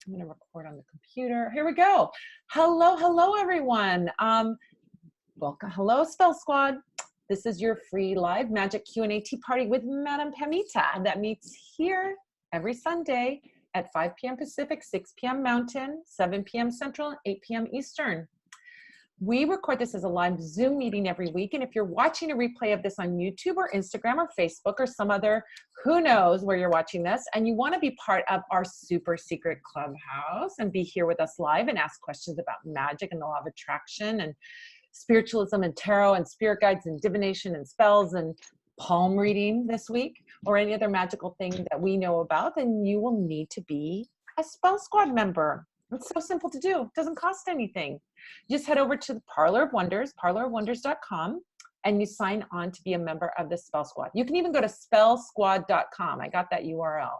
I'm going to record on the computer. Here we go. Hello, everyone. Welcome. Hello, Spell Squad. This is your free live magic Q&A tea party with Madam Pamita that meets here every Sunday at 5 p.m. Pacific, 6 p.m. Mountain, 7 p.m. Central, and 8 p.m. Eastern. We record this as a live Zoom meeting every week. And if you're watching a replay of this on YouTube or Instagram or Facebook or some other, who knows where you're watching this, and you want to be part of our super secret clubhouse and be here with us live and ask questions about magic and the law of attraction and spiritualism and tarot and spirit guides and divination and spells and palm reading this week or any other magical thing that we know about, then you will need to be a Spell Squad member. It's so simple to do. It doesn't cost anything. You just head over to the Parlor of Wonders, parlorofwonders.com, and you sign on to be a member of the Spell Squad. You can even go to spellsquad.com. I got that URL.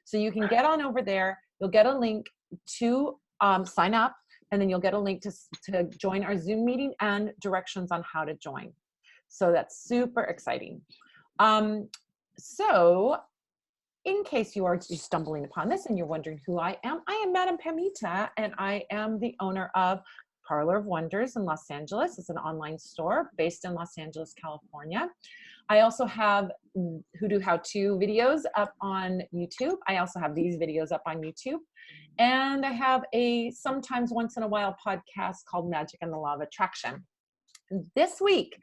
So you can get on over there. You'll get a link to sign up, and then you'll get a link to join our Zoom meeting and directions on how to join. So that's super exciting. So in case you are just stumbling upon this and you're wondering who I am Madam Pamita, and I am the owner of Parlor of Wonders in Los Angeles. It's an online store based in Los Angeles, California. I also have Hoodoo How-To videos up on YouTube. I also have these videos up on YouTube. And I have a sometimes once in a while podcast called Magic and the Law of Attraction. This week,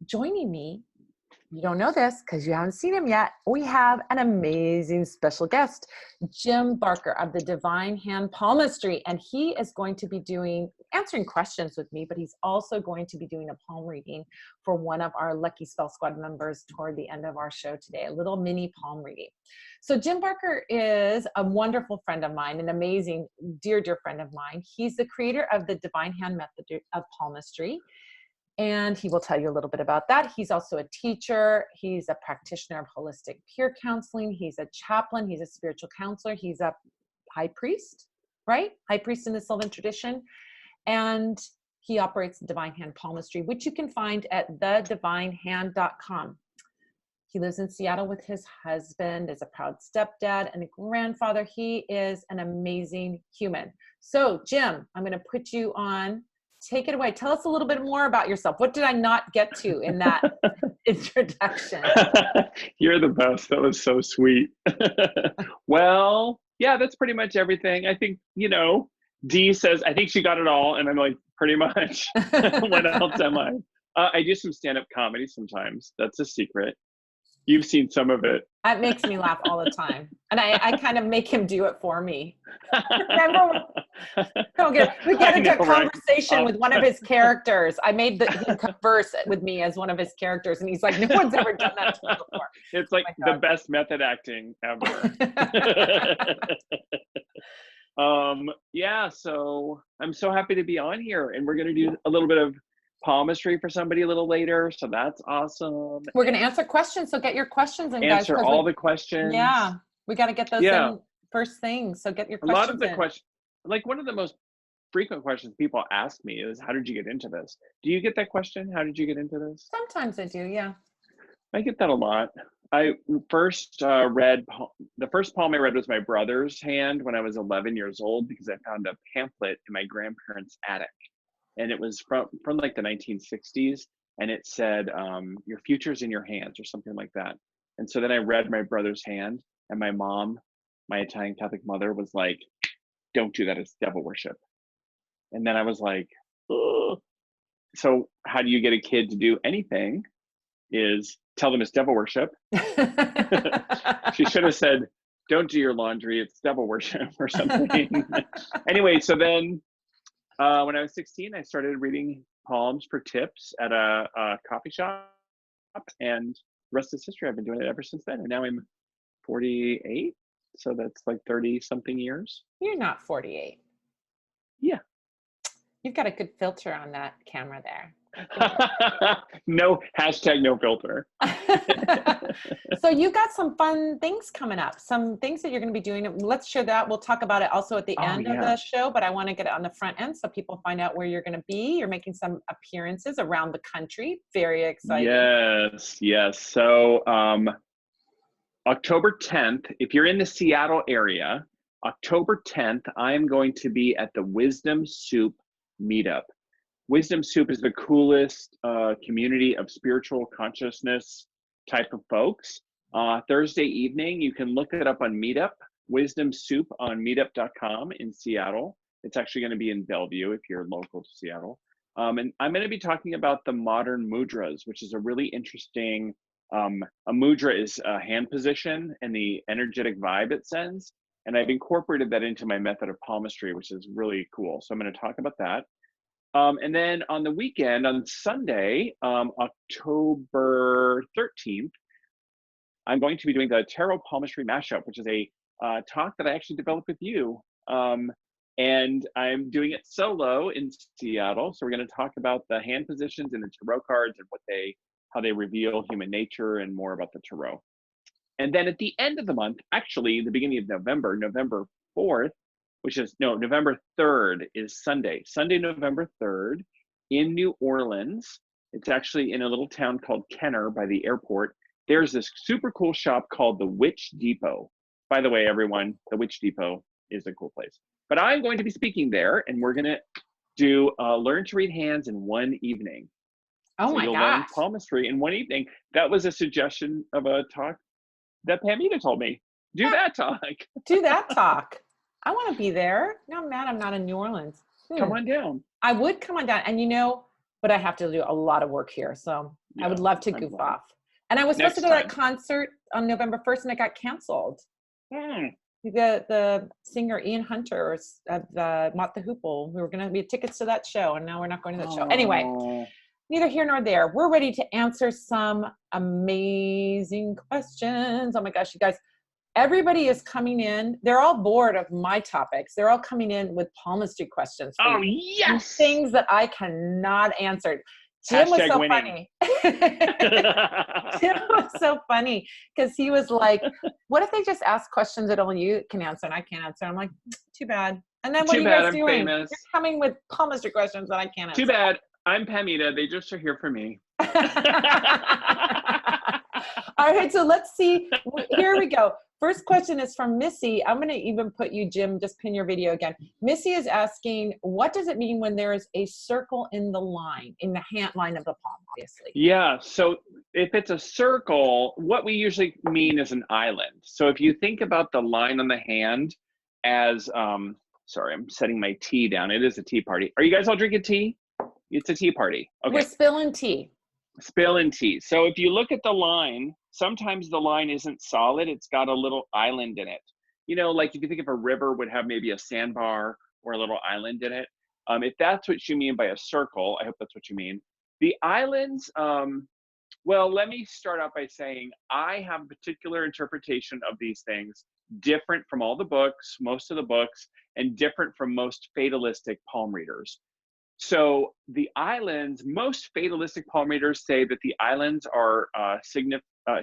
joining me, you don't know this because you haven't seen him yet, we have an amazing special guest, Jim Barker of the Divine Hand Palmistry. And he is going to be answering questions with me, but he's also going to be doing a palm reading for one of our lucky Spell Squad members toward the end of our show today, a little mini palm reading. So Jim Barker is a wonderful friend of mine, an amazing, dear friend of mine. He's the creator of the Divine Hand method of palmistry. And he will tell you a little bit about that. He's also a teacher. He's a practitioner of holistic peer counseling. He's a chaplain. He's a spiritual counselor. He's a high priest, right? High priest in the Sylvan tradition. And he operates Divine Hand Palmistry, which you can find at thedivinehand.com. He lives in Seattle with his husband, is a proud stepdad and a grandfather. He is an amazing human. So, Jim, I'm going to put you on. Take it away. Tell us a little bit more about yourself. What did I not get to in that introduction? You're the best. That was so sweet. Well, yeah, that's pretty much everything. I think, Dee says, I think she got it all. And I'm like, pretty much. What else am I? I do some stand-up comedy sometimes. That's a secret. You've seen some of it. That makes me laugh all the time. And I kind of make him do it for me. Remember? We get into a conversation with one of his characters. I made him converse with me as one of his characters. And he's like, no one's ever done that to me before. It's like the best method acting ever. Yeah, so I'm so happy to be on here. And we're going to do a little bit of palmistry for somebody a little later, so that's awesome. We're going to answer questions, so get your questions in, guys. Answer all the questions. Yeah, we got to get those in first thing, so get your questions in. A lot of the questions, like one of the most frequent questions people ask me is, how did you get into this? Do you get that question? How did you get into this? Sometimes I do, yeah. I get that a lot. I first read, the first palm I read was my brother's hand when I was 11 years old, because I found a pamphlet in my grandparents' attic. And it was from like the 1960s, and it said, your future's in your hands, or something like that. And so then I read my brother's hand, and my mom, my Italian Catholic mother, was like, don't do that, it's devil worship. And then I was like, ugh. So how do you get a kid to do anything is tell them it's devil worship. She should have said, don't do your laundry, it's devil worship, or something. Anyway, so then, when I was 16, I started reading palms for tips at a coffee shop, and the rest is history. I've been doing it ever since then, and now I'm 48, so that's like 30-something years. You're not 48. Yeah. You've got a good filter on that camera there. No, hashtag no filter. So you got some fun things coming up, some things that you're going to be doing. Let's share that. We'll talk about it also at the end of the show, but I want to get it on the front end so people find out where you're going to be. You're making some appearances around the country. Very exciting. Yes. So October 10th, if you're in the Seattle area, October 10th, I am going to be at the Wisdom Soup meetup. Wisdom Soup is the coolest community of spiritual consciousness type of folks. Thursday evening, you can look it up on Meetup, Wisdom Soup on meetup.com in Seattle. It's actually going to be in Bellevue if you're local to Seattle. And I'm going to be talking about the modern mudras, which is a really interesting, a mudra is a hand position and the energetic vibe it sends. And I've incorporated that into my method of palmistry, which is really cool. So I'm going to talk about that. And then on the weekend, on Sunday, October 13th, I'm going to be doing the Tarot Palmistry Mashup, which is a talk that I actually developed with you. And I'm doing it solo in Seattle. So we're going to talk about the hand positions and the tarot cards and how they reveal human nature and more about the tarot. And then at the end of the month, actually the beginning of November, November 4th, November 3rd is Sunday, November 3rd in New Orleans. It's actually in a little town called Kenner by the airport. There's this super cool shop called the Witch Depot. By the way, everyone, the Witch Depot is a cool place. But I'm going to be speaking there, and we're going to do Learn to Read Hands in one evening. Oh my gosh. Learn palmistry in one evening. That was a suggestion of a talk that Pamita told me. Do that talk. Do that talk. I want to be there. No, I'm mad I'm not in New Orleans. Come on down. I would come on down. And but I have to do a lot of work here. So yeah, I would love to goof off. And I was supposed to go to that concert on November 1st and it got canceled. The singer Ian Hunter of Mott the Hoople, we were going to be tickets to that show, and now we're not going to that show. Anyway, neither here nor there. We're ready to answer some amazing questions. Oh my gosh, you guys, everybody is coming in. They're all bored of my topics. They're all coming in with palmistry questions. Oh, yes. Things that I cannot answer. Jim was so winning. funny. Jim was so funny because he was like, what if they just ask questions that only you can answer and I can't answer? I'm like, too bad. And then what are you guys doing? Famous. You're coming with palmistry questions that I can't answer. Too bad. I'm Pamita. They just are here for me. All right, so let's see. Here we go. First question is from Missy. I'm going to even put you, Jim, just pin your video again. Missy is asking, what does it mean when there is a circle in the hand line of the palm, obviously? Yeah, so if it's a circle, what we usually mean is an island. So if you think about the line on the hand as, sorry, I'm setting my tea down. It is a tea party. Are you guys all drinking tea? It's a tea party. Okay. We're spilling tea. Spilling tea. So if you look at the line, sometimes the line isn't solid. It's got a little island in it. Like if you think of a river would have maybe a sandbar or a little island in it. If that's what you mean by a circle, I hope that's what you mean. The islands, well, let me start out by saying I have a particular interpretation of these things, different from all the books, most of the books, and different from most fatalistic palm readers. So the islands, most fatalistic palm readers say that the islands are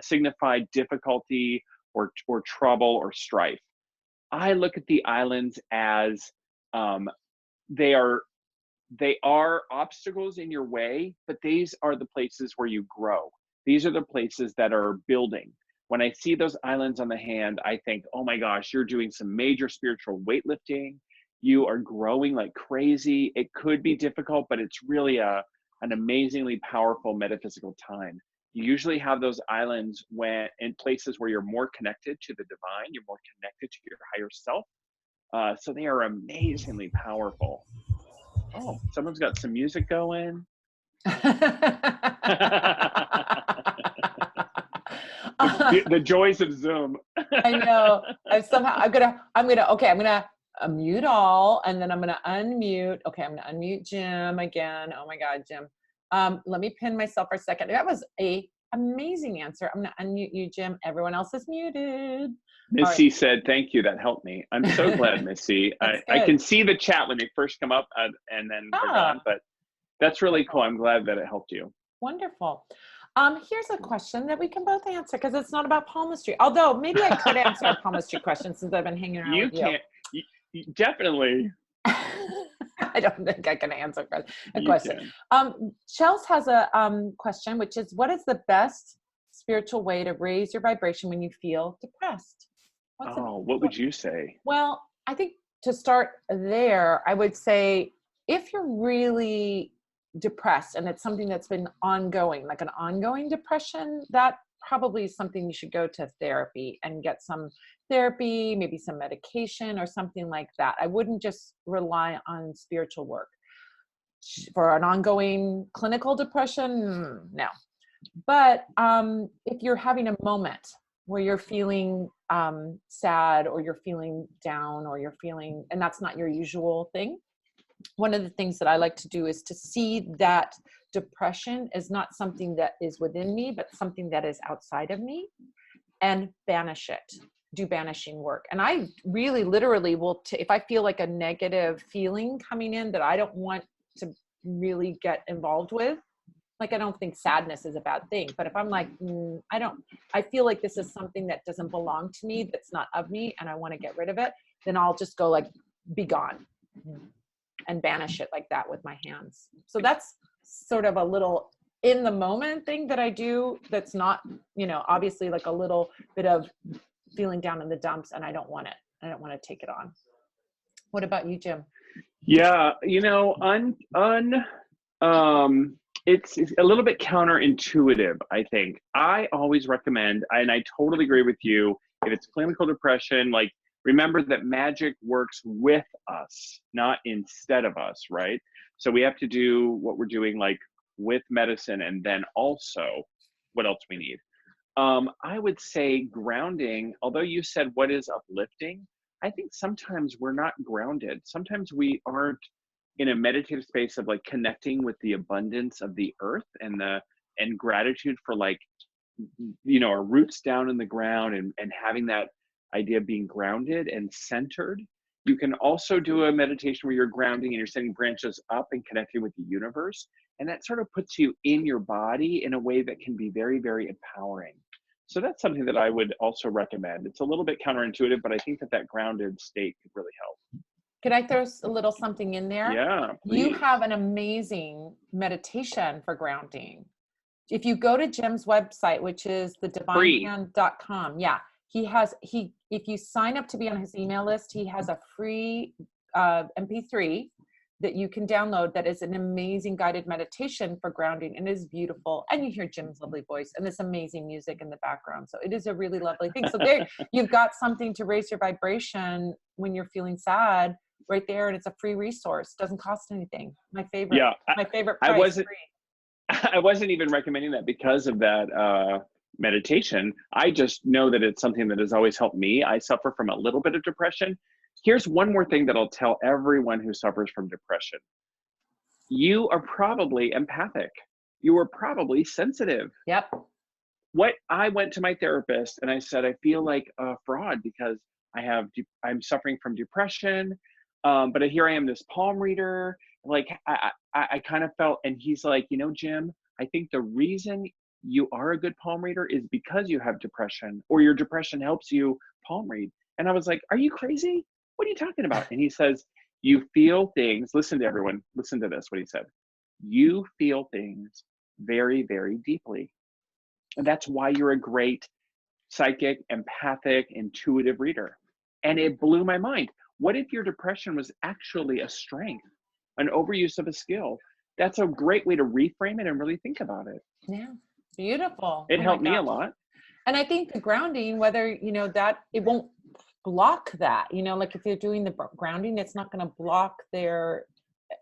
signify difficulty or trouble or strife. I look at the islands as they are obstacles in your way, but these are the places where you grow. These are the places that are building. When I see those islands on the hand, I think, oh my gosh, you're doing some major spiritual weightlifting. You are growing like crazy. It could be difficult, but it's really an amazingly powerful metaphysical time. You usually have those islands in places where you're more connected to the divine, you're more connected to your higher self. So they are amazingly powerful. Oh, someone's got some music going. The joys of Zoom. I know. I'm gonna mute all, and then I'm gonna unmute. Okay, I'm gonna unmute Jim again. Oh my God, Jim. Let me pin myself for a second. That was an amazing answer. I'm gonna unmute you, Jim. Everyone else is muted. Missy said, thank you. That helped me. I'm so glad, Missy. I can see the chat when they first come up and then they're gone, but that's really cool. I'm glad that it helped you. Wonderful. Here's a question that we can both answer because it's not about palmistry. Although maybe I could answer a palmistry question since I've been hanging around with you. You definitely. I don't think I can answer a question. Chels has a question, which is, what is the best spiritual way to raise your vibration when you feel depressed? What would you say? Well, I think to start there, I would say if you're really depressed and it's something that's been ongoing, like an ongoing depression, that probably is something you should go to therapy and get some therapy, maybe some medication or something like that. I wouldn't just rely on spiritual work. For an ongoing clinical depression, no. But if you're having a moment where you're feeling sad or you're feeling down or you're feeling, and that's not your usual thing, one of the things that I like to do is to see that depression is not something that is within me, but something that is outside of me, and banish it. Do banishing work. And I really literally will, if I feel like a negative feeling coming in that I don't want to really get involved with, like I don't think sadness is a bad thing, but if I'm like, I feel like this is something that doesn't belong to me, that's not of me, and I want to get rid of it, then I'll just go like, be gone, and banish it like that with my hands. So that's sort of a little in the moment thing that I do. That's not, obviously like a little bit of feeling down in the dumps, and I don't want it. I don't want to take it on. What about you, Jim? Yeah, it's a little bit counterintuitive, I think. I always recommend, and I totally agree with you, if it's clinical depression, like remember that magic works with us, not instead of us, right? So we have to do what we're doing like with medicine, and then also what else we need. I would say grounding, although you said what is uplifting, I think sometimes we're not grounded. Sometimes we aren't in a meditative space of like connecting with the abundance of the earth and gratitude for like, our roots down in the ground, and having that idea of being grounded and centered. You can also do a meditation where you're grounding and you're sending branches up and connecting with the universe. And that sort of puts you in your body in a way that can be very, very empowering. So that's something that I would also recommend. It's a little bit counterintuitive, but I think that grounded state could really help. Could I throw a little something in there? Yeah, please. You have an amazing meditation for grounding. If you go to Jim's website, which is thedivinehand.com, yeah, if you sign up to be on his email list, he has a free MP3 that you can download that is an amazing guided meditation for grounding, and it is beautiful. And you hear Jim's lovely voice and this amazing music in the background. So it is a really lovely thing. So there, you've got something to raise your vibration when you're feeling sad right there. And it's a free resource. Doesn't cost anything. My favorite. Yeah, my favorite price. I wasn't even recommending that because of that meditation. I just know that it's something that has always helped me. I suffer from a little bit of depression. Here's one more thing that I'll tell everyone who suffers from depression. You are probably empathic. You are probably sensitive. Yep. I went to my therapist and I said, I feel like a fraud because I'm suffering from depression. But here I am, this palm reader. Like I kind of felt, and he's like, Jim, I think the reason you are a good palm reader is because you have depression, or your depression helps you palm read. And I was like, are you crazy? What are you talking about? And he says, you feel things. Listen to everyone. Listen to this, what he said. You feel things very, very deeply. And that's why you're a great psychic, empathic, intuitive reader. And it blew my mind. What if your depression was actually a strength, an overuse of a skill? That's a great way to reframe it and really think about it. Yeah, beautiful. It helped me a lot. And I think the grounding, whether, that it won't block that, like if you're doing the grounding, it's not going to block their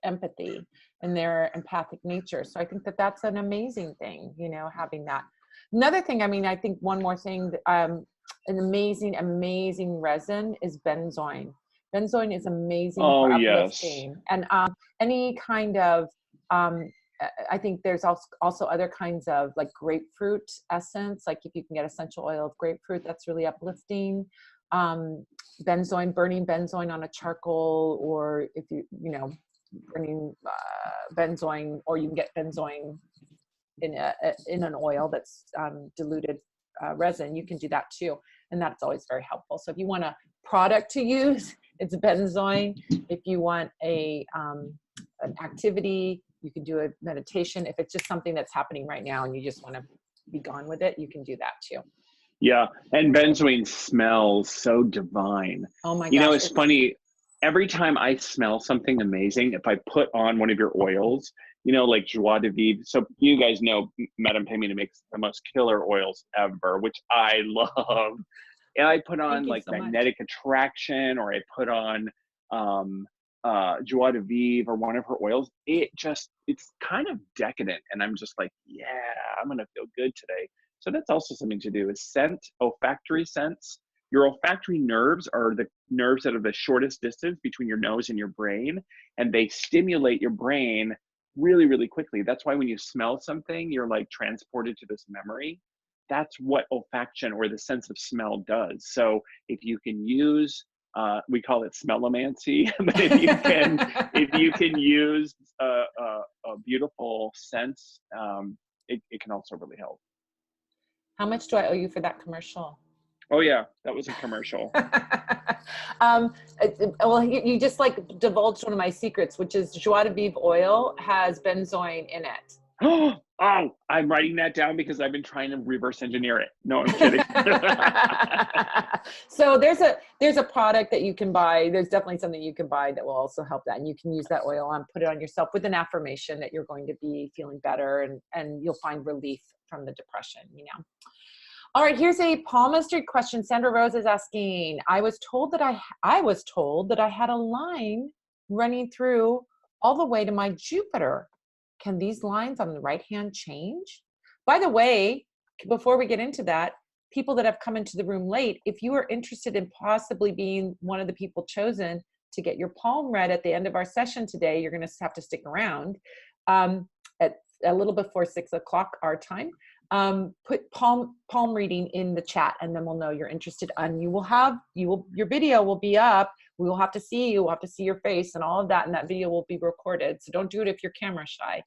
empathy and their empathic nature. So I think that that's an amazing thing, having that. Another thing, I think one more thing, an amazing resin is benzoin. Benzoin is amazing for uplifting. Yes. And any kind of, I think there's also other kinds of like grapefruit essence. Like if you can get essential oil of grapefruit, that's really uplifting. Benzoin, burning benzoin on a charcoal, or if burning benzoin, or you can get benzoin in an oil that's diluted resin. You can do that too, and that's always very helpful. So if you want a product to use, it's benzoin. If you want an activity, you can do a meditation. If it's just something that's happening right now and you just want to be gone with it, you can do that too. Yeah, and benzoin smells so divine. Oh my You know, gosh. it's funny. Every time I smell something amazing, if I put on one of your oils, you know, like joie de vivre. So you guys know Madame Pamita makes the most killer oils ever, which I love. And I put Thank on you like so much. magnetic attraction, or I put on um joie de vivre or one of her oils. It's kind of decadent, and I'm just like, yeah, I'm gonna feel good today. So that's also something to do, is scent, olfactory sense. Your olfactory nerves are the nerves that are the shortest distance between your nose and your brain, and they stimulate your brain really, really quickly. That's why when you smell something, you're like transported to this memory. That's what olfaction, or the sense of smell, does. So if you can use, we call it smellomancy, but if you can use a beautiful sense, it can also really help. How much do I owe you for that commercial? Oh yeah, that was a commercial. Well, you just like divulged one of my secrets, which is joie de vivre oil has benzoin in it. Oh, I'm writing that down because I've been trying to reverse engineer it. No, I'm kidding. So there's a product that you can buy. There's definitely something you can buy that will also help that. And you can use that oil and put it on yourself with an affirmation that you're going to be feeling better, and you'll find relief from the depression, you know. All right, here's a palmistry question. Sandra Rose is asking, I was told that I had a line running through all the way to my Jupiter. Can these lines on the right hand change? By the way, before we get into that, people that have come into the room late, if you are interested in possibly being one of the people chosen to get your palm read at the end of our session today, you're going to have to stick around at a little before 6 o'clock our time. Put palm reading in the chat, and then we'll know you're interested. And your video will be up. We will have to see you. We'll have to see your face and all of that, and that video will be recorded. So don't do it if you're camera shy.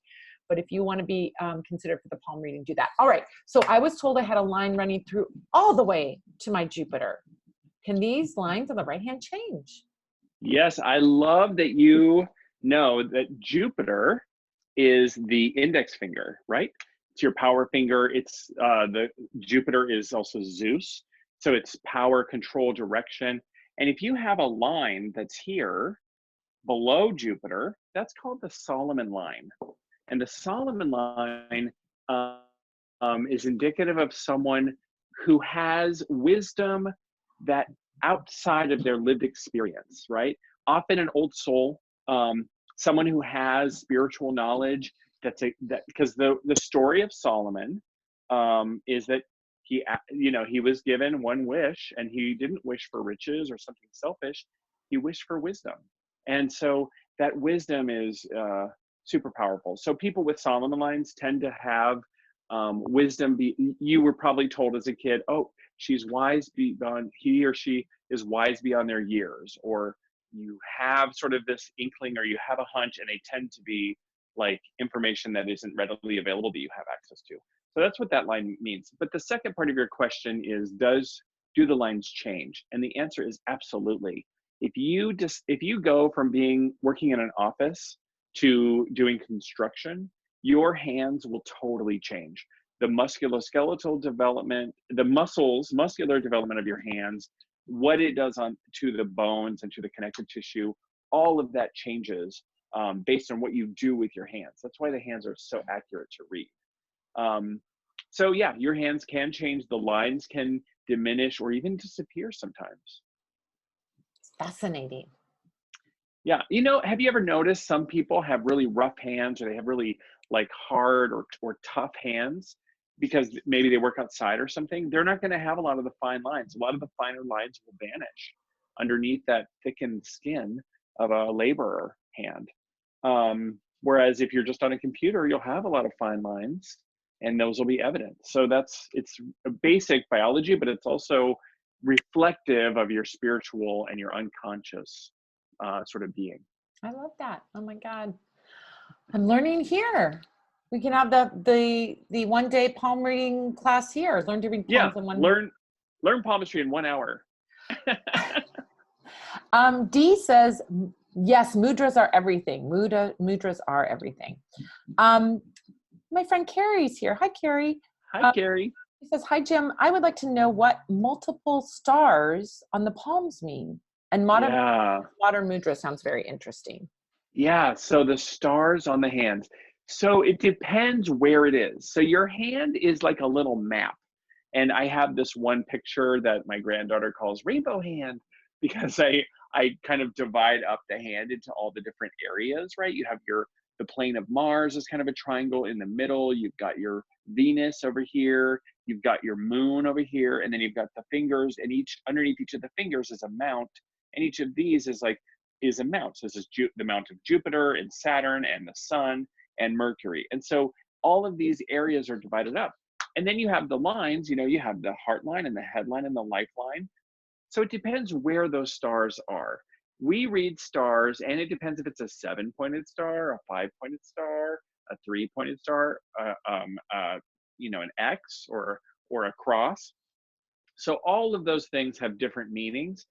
But if you want to be considered for the palm reading, do that. All right. So I was told I had a line running through all the way to my Jupiter. Can these lines on the right hand change? Yes, I love that you know that Jupiter is the index finger, right? It's your power finger. It's the Jupiter is also Zeus, so it's power, control, direction. And if you have a line that's here below Jupiter, that's called the Solomon line. And the Solomon line is indicative of someone who has wisdom that outside of their lived experience, right? Often an old soul, someone who has spiritual knowledge. Because the story of Solomon is that he was given one wish, and he didn't wish for riches or something selfish. He wished for wisdom, and so that wisdom is super powerful. So people with Solomon lines tend to have wisdom. You were probably told as a kid, oh, she's wise beyond, he or she is wise beyond their years, or you have sort of this inkling, or you have a hunch, and they tend to be like information that isn't readily available that you have access to. So that's what that line means. But the second part of your question is, do the lines change? And the answer is absolutely. If you go from working in an office to doing construction, your hands will totally change. The musculoskeletal development, the muscular development of your hands, what it does to the bones and to the connective tissue, all of that changes based on what you do with your hands. That's why the hands are so accurate to read. So yeah, your hands can change. The lines can diminish or even disappear sometimes. It's fascinating. Yeah, have you ever noticed some people have really rough hands, or they have really like hard or tough hands because maybe they work outside or something? They're not going to have a lot of the fine lines. A lot of the finer lines will vanish underneath that thickened skin of a laborer hand. Whereas if you're just on a computer, you'll have a lot of fine lines, and those will be evident. So it's a basic biology, but it's also reflective of your spiritual and your unconscious sort of being. I love that. Oh my God. I'm learning here. We can have the 1 day palm reading class here. Learn to read palms in one. Learn palmistry in 1 hour. D says, yes, mudras are everything. Mudras are everything. My friend Carrie's here. Hi, Carrie. Hi, Carrie. He says, hi, Jim. I would like to know what multiple stars on the palms mean. And Yeah. modern mudra sounds very interesting. Yeah, so the stars on the hands. So it depends where it is. So your hand is like a little map. And I have this one picture that my granddaughter calls rainbow hand because I kind of divide up the hand into all the different areas, right? You have the plane of Mars is kind of a triangle in the middle. You've got your Venus over here, you've got your moon over here, and then you've got the fingers, and underneath each of the fingers is a mount, and each of these is a mount. So this is the mount of Jupiter and Saturn and the sun and Mercury. And so all of these areas are divided up. And then you have the lines, you have the heart line and the headline and the lifeline. So it depends where those stars are. We read stars, and it depends if it's a 7-pointed star, a 5-pointed star, a 3-pointed star, an X or a cross. So all of those things have different meanings.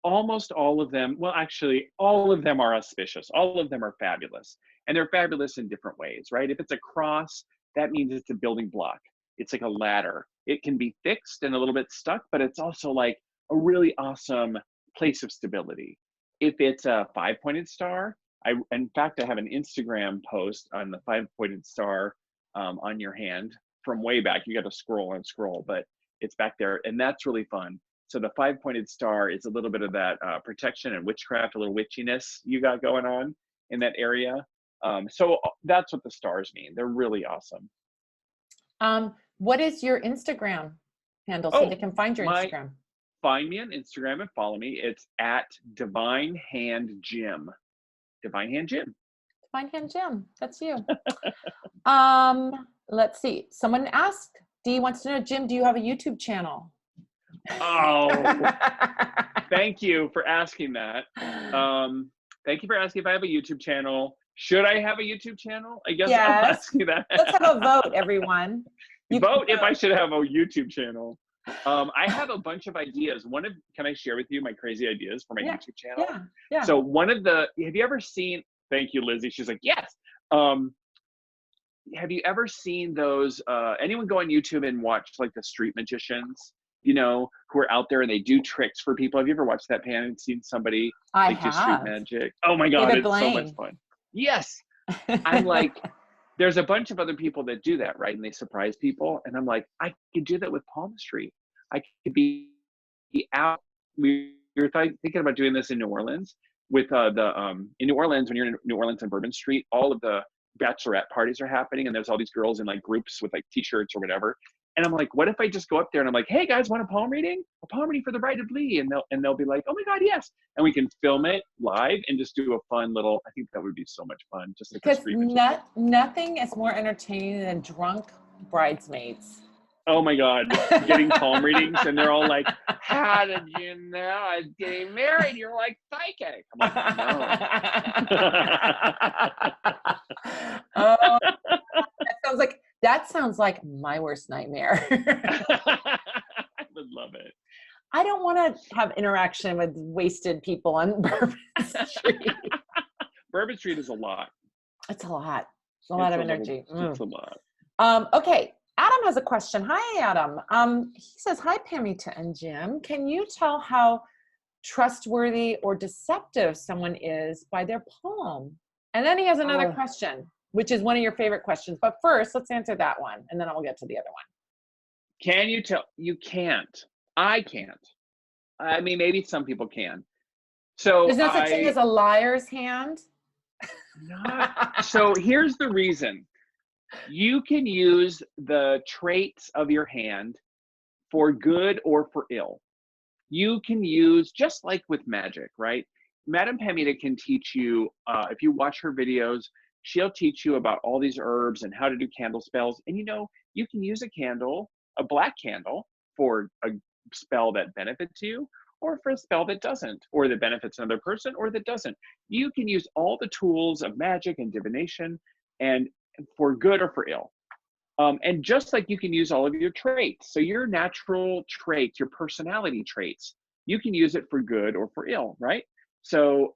Almost all of them, well, actually, all of them are auspicious. All of them are fabulous. And they're fabulous in different ways, right? If it's a cross, that means it's a building block. It's like a ladder. It can be fixed and a little bit stuck, but it's also like a really awesome place of stability. If it's a 5-pointed star, in fact, I have an Instagram post on the 5-pointed star on your hand from way back. You got to scroll and scroll, but it's back there, and that's really fun. So the 5-pointed star is a little bit of that protection and witchcraft, a little witchiness you got going on in that area. So that's what the stars mean. They're really awesome. What is your Instagram handle so they can find your Instagram? Find me on Instagram and follow me. It's at Divine Hand Gym. Divine Hand Gym. Divine Hand Gym. That's you. Let's see. Someone asked, Dee wants to know, Jim, do you have a YouTube channel? Oh, thank you for asking that. Thank you for asking if I have a YouTube channel. Should I have a YouTube channel? I guess yes. I'll ask you that. Let's have a vote, everyone. Vote if I should have a YouTube channel. I have a bunch of ideas. Can I share with you my crazy ideas for my YouTube channel? Yeah. So have you ever seen, thank you, Lizzie. She's like, yes. Have you ever seen those, anyone go on YouTube and watch like the street magicians, who are out there and they do tricks for people? Have you ever watched that, Pam, and seen somebody do street magic? Oh my God, it's so much fun. Yes. I'm like, there's a bunch of other people that do that, right? And they surprise people. And I'm like, I could do that with palmistry. I could be out. We were thinking about doing this in New Orleans with in New Orleans, when you're in New Orleans on Bourbon Street, all of the bachelorette parties are happening. And there's all these girls in like groups with like t-shirts or whatever. And I'm like, what if I just go up there and I'm like, hey guys, want a palm reading? A palm reading for the bride to be. And they'll be like, oh my God, yes. And we can film it live and just do a fun little, I think that would be so much fun. Just like because nothing is more entertaining than drunk bridesmaids. Oh my God, getting palm readings and they're all like, how did you know I was getting married? You're like psychic. I'm like, no. That sounds like my worst nightmare. I would love it. I don't want to have interaction with wasted people on Bourbon Street. Bourbon Street is a lot. It's a lot. It's a lot of energy. It's a lot. Okay. Adam has a question. Hi, Adam. He says, hi, Pamita and Jim. Can you tell how trustworthy or deceptive someone is by their palm? And then he has another question, which is one of your favorite questions. But first, let's answer that one, and then I'll get to the other one. Can you tell? You can't. I can't. I mean, maybe some people can. So there's no such thing as a liar's hand? So here's the reason. You can use the traits of your hand for good or for ill. You can use, just like with magic, right? Madame Pamita can teach you, if you watch her videos, she'll teach you about all these herbs and how to do candle spells. And you can use a candle, a black candle, for a spell that benefits you, or for a spell that doesn't, or that benefits another person, or that doesn't. You can use all the tools of magic and divination and for good or for ill. And just like you can use all of your traits, so your natural traits, your personality traits, you can use it for good or for ill, right? So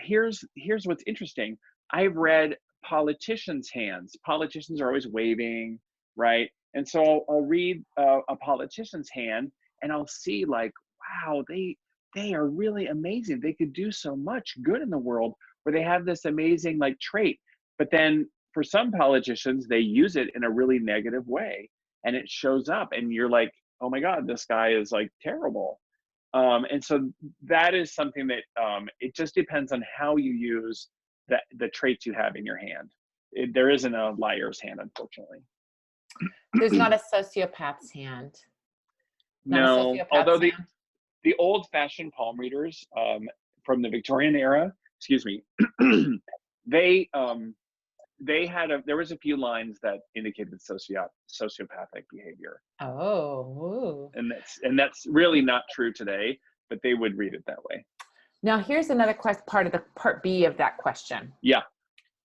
here's what's interesting. I've read politicians' hands. Politicians are always waving, right? And so I'll read a politician's hand, and I'll see like, wow, they are really amazing. They could do so much good in the world, where they have this amazing like trait. But then for some politicians, they use it in a really negative way, and it shows up, and you're like, oh my God, this guy is like terrible. And so that is something that it just depends on how you use the traits you have in your hand. There isn't a liar's hand, unfortunately. There's not a sociopath's hand. Not a No, although sociopath's hand. the old-fashioned palm readers from the Victorian era, excuse me, they there was a few lines that indicated sociopathic behavior. Oh. And that's really not true today, but they would read it that way. Now here's another part of the part B of that question. Yeah.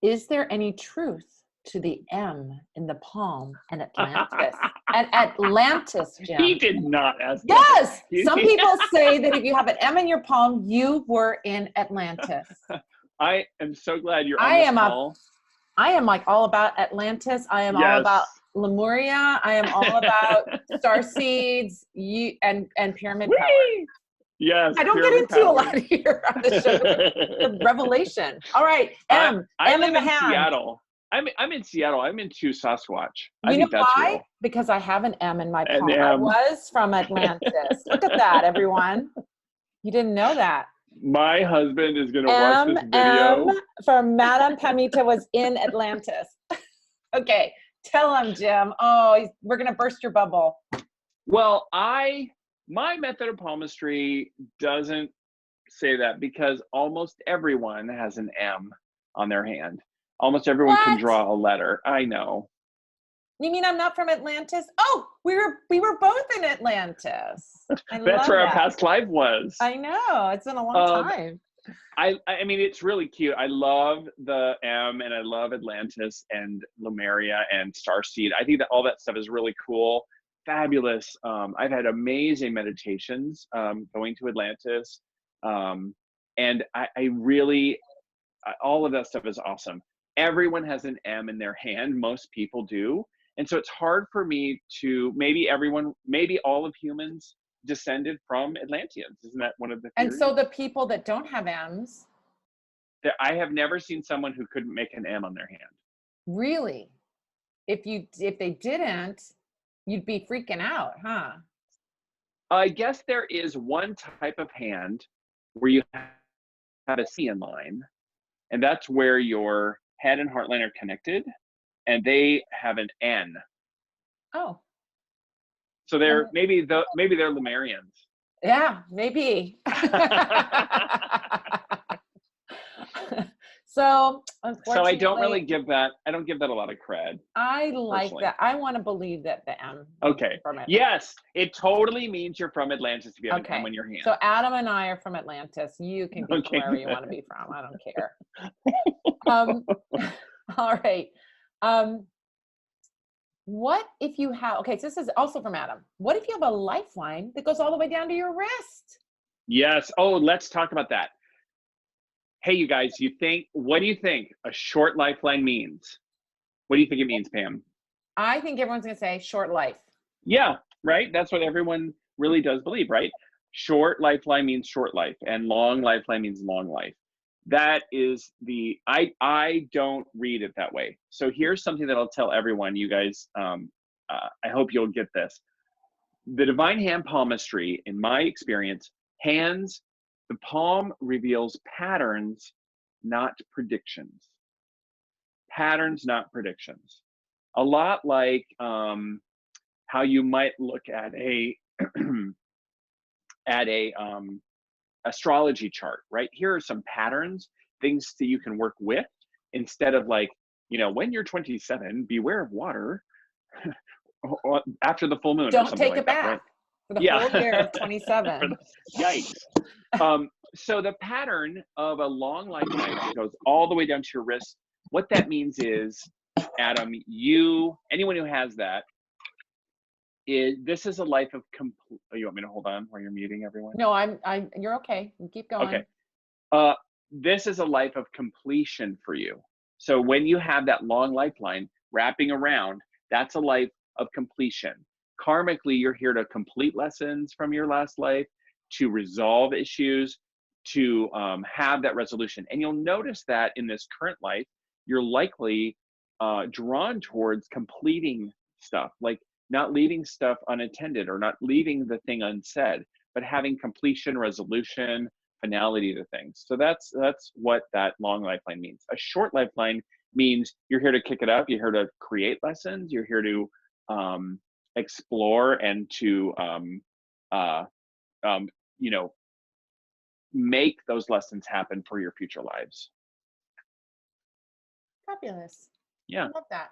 Is there any truth to the M in the palm and Atlantis? And Atlantis, Jim. He did not ask. Yes. Some people say that if you have an M in your palm, you were in Atlantis. I am so glad you're on this call. I am like all about Atlantis. I am all about Lemuria. I am all about star seeds and pyramid power. Yes. I don't get into a lot here on the show. The revelation. All right. M in the hand. Seattle. I'm in Seattle. I'm into Sasquatch. You know why? Real. Because I have an M in my palm. I was from Atlantis. Look at that, everyone. You didn't know that. My husband is going to watch this video. M for Madame Pamita was in Atlantis. Okay. Tell him, Jim. Oh, we're going to burst your bubble. Well, my method of palmistry doesn't say that, because almost everyone has an M on their hand. Almost everyone can draw a letter. I know. You mean I'm not from Atlantis? Oh, we were both in Atlantis. That's where our past life was. I know. It's been a long time. I mean, it's really cute. I love the M, and I love Atlantis and Lemuria and Starseed. I think that all that stuff is really cool. Fabulous. I've had amazing meditations going to Atlantis. And I really, all of that stuff is awesome. Everyone has an M in their hand. Most people do. And so it's hard for me to, maybe all of humans descended from Atlanteans. Isn't that one of the theories? And so the people that don't have M's? I have never seen someone who couldn't make an M on their hand. Really? If they didn't, you'd be freaking out, huh? I guess there is one type of hand where you have a C in line, and that's where your head and heartline are connected, and they have an N. Oh. So maybe they're Lemurians. Yeah, maybe. So unfortunately, I don't give that a lot of cred. I like personally. That. I want to believe that the M. Okay. From Atlantis. Yes, it totally means you're from Atlantis if you have an M on your hand. So Adam and I are from Atlantis. You can be from wherever you want to be from. I don't care. All right. What if you have? Okay, so this is also from Adam. What if you have a lifeline that goes all the way down to your wrist? Yes. Oh, let's talk about that. Hey, you guys, what do you think a short lifeline means? What do you think it means, Pam? I think everyone's going to say short life. Yeah, right? That's what everyone really does believe, right? Short lifeline means short life, and long lifeline means long life. That is I don't read it that way. So here's something that I'll tell everyone, you guys, I hope you'll get this. The divine hand palmistry, in my experience, the palm reveals patterns, not predictions. Patterns, not predictions. A lot like how you might look at a astrology chart, right? Here are some patterns, things that you can work with, instead of like, when you're 27, beware of water after the full moon. Don't take a bath. Right? For the whole year of 27. Yikes. So the pattern of a long lifeline that goes all the way down to your wrist, what that means is, Adam, anyone who has that, this is a life of complete. Oh, you want me to hold on while you're muting everyone? No, you're okay. You keep going. Okay. This is a life of completion for you. So when you have that long lifeline wrapping around, that's a life of completion. Karmically, you're here to complete lessons from your last life, to resolve issues, to have that resolution. And you'll notice that in this current life, you're likely drawn towards completing stuff, like not leaving stuff unattended or not leaving the thing unsaid, but having completion, resolution, finality to things. So that's what that long lifeline means. A short lifeline means you're here to kick it up, you're here to create lessons, you're here to explore and to you know, make those lessons happen for your future lives. Fabulous. Yeah. I love that.